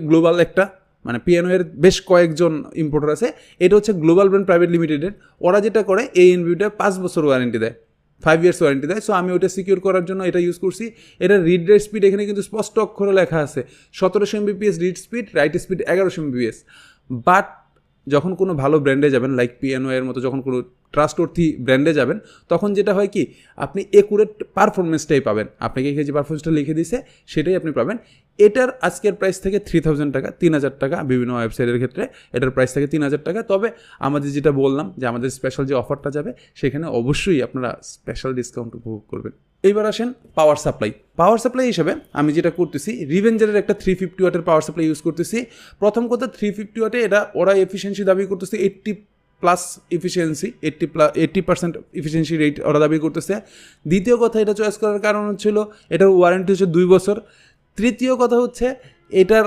Global একটা মানে piano এর বেশ কয়েকজন ইম্পোর্টার আছে, এটা হচ্ছে গ্লোবাল ব্র্যান্ড প্রাইভেট লিমিটেডের। ওরা যেটা করে এই এনভিটা 5 বছর ওয়ারেন্টি দেয়, 5 ইয়ার্স ওয়ারেন্টি দেয়। সো আমি ওটা সিকিউর করার জন্য এটা ইউজ করছি। এটা রিড রেট স্পিড এখানে কিন্তু স্পষ্ট অক্ষরে লেখা আছে 1700 Mbps read speed, right speed 1100 Mbps। But যখন কোনো ভালো ব্র্যান্ডে যাবেন লাইক পিয়ানো এর মতো, যখন কোনো ট্রাস্টওর্থি ব্র্যান্ডে যাবেন, তখন যেটা হয় কি আপনি একুরেট পারফরমেন্সটাই পাবেন। আপনাকে এখানে যে পারফরমেন্সটা লিখে দিছে সেটাই আপনি পাবেন। এটার আজকের প্রাইস থেকে 3000 টাকা, 3000 টাকা। বিভিন্ন ওয়েবসাইটের ক্ষেত্রে এটার প্রাইস থেকে 3000 টাকা। তবে আমাদের যেটা বললাম যে আমাদের স্পেশাল যে অফারটা যাবে সেখানে অবশ্যই আপনারা স্পেশাল ডিসকাউন্ট উপভোগ করবেন। এইবার আসেন পাওয়ার সাপ্লাই। পাওয়ার সাপ্লাই হিসেবে আমি যেটা করতেছি, রিভেঞ্জারের একটা 350 ওয়াটের পাওয়ার সাপ্লাই ইউজ করতেছি। প্রথম কথা 350 ওয়াটে এটা ওরা এফিসিয়েন্সি দাবি করতেছে 80+ এফিসিয়েন্সি, 80% এফিসিয়েন্সি রেট ওরা দাবি করতেছে। দ্বিতীয় কথা, এটা চয়েস করার কারণ হচ্ছিল এটার ওয়ারেন্টি হচ্ছে 2 বছর। তৃতীয় কথা হচ্ছে এটার